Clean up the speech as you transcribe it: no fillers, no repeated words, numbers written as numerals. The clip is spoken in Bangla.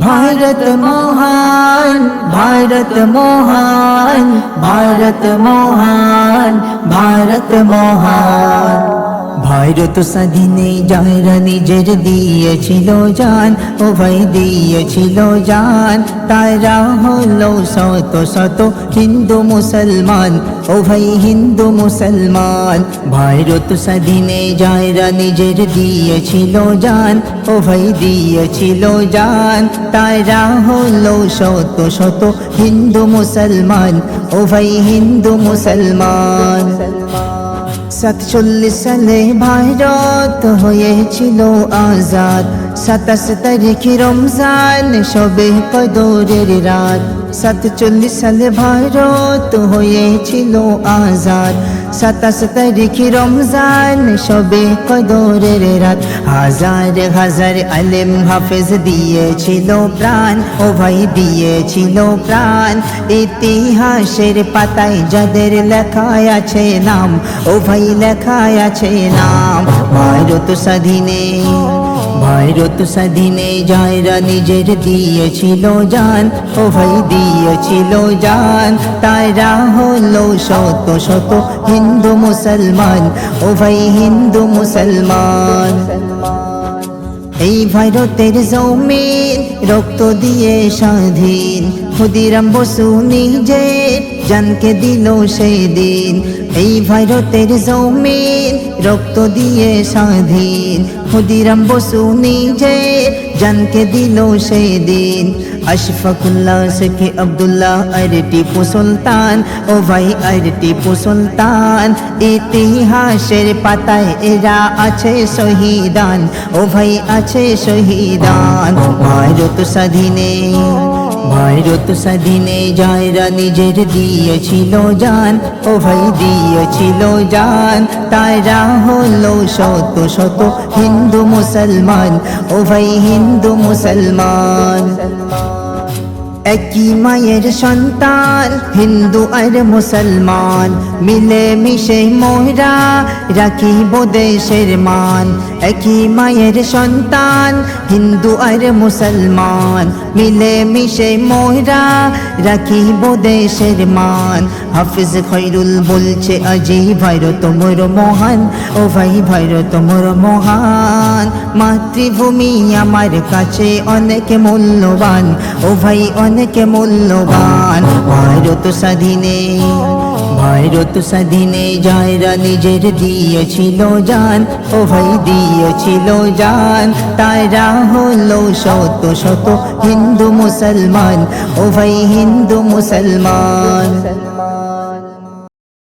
भारत महान, भारत महान, भारत महान, भारत महान। ভারত স্বাধীনে যারা নিজের দিয়েছিল জান, ও ভাই দিয়েছিল জান, তারা হলো শত শত হিন্দু মুসলমান, ও ভাই হিন্দু মুসলমান। ভারত স্বাধীনে যারা নিজের দিয়েছিল জান, ও ভাই দিয়েছিল জান, তারা হলো শত শত হিন্দু মুসলমান, ও ভাই হিন্দু মুসলমান। 47 সালে ভারত হয়েছিল আজাদ, 27 তারিখে রমজান শবে কদরের রাত। 47 সালে ভারত হয়েছিল আজাদ, 27 তারিখে রমজান শবে কদরের রাত। হাজার হাজার আলেম হাফেজ দিয়েছিল প্রাণ, ও ভাই দিয়েছিল প্রাণ। ইতিহাসের পাতায় যাদের লেখায় আছে নাম, ও ভাই লেখায় আছে নাম। ভারত স্বাধীনে, ভারত স্বাধীনে যারা নিজের দিয়েছিল জান, ও ভাই দিয়েছিল জান, তারা হলো শত শত হিন্দু মুসলমান, ও ভাই হিন্দু মুসলমান। এই ভারতের জমিন রক্ত দিয়ে স্বাধীন, ক্ষুদিরাম বসু নিজে জানকে দিল সেদিন। এই ভারতের জমিন রক্ত দিয়ে স্বাধীন, ক্ষুদিরাম বসু নিজে জানকে দিল সেদিন। আশফাকুল্লাহ শেখ আব্দুল্লাহ আর টিপু সুলতান, ও ভাই আর টিপু সুলতান। ইতিহাসের পাতায় এরা আছে শহীদান, ও ভাই আছে শহীদান। ভারত স্বাধীনে, ভারত স্বাধীনে যারা নিজের দিয়েছিল জান, ও ভাই দিয়েছিল জান, তারা হলো শত শত হিন্দু মুসলমান, ও ভাই হিন্দু মুসলমান। একই মায়ের সন্তান হিন্দু আর মুসলমান, মিলে মিশে মোরা রাখিব দেশের মান। একই মায়ের সন্তান হিন্দু আর মুসলমান, মিলে মিশে মোরা রাখিব দেশের মান। হাফিজ খৈরুল বলছে আজি ভারত মোর মহান, ও ভাই ভারত মোর মহান। মাতৃভূমি আমার কাছে অনেক মূল্যবান, ও ভাই অনেক মূল্যবান। ভারত স্বাধীনে, ভারত স্বাধীনে যারা নিজের দিয়েছিল জান, ও ভাই দিয়েছিল জান, তারা হলো শত শত হিন্দু মুসলমান, ও ভাই হিন্দু মুসলমান।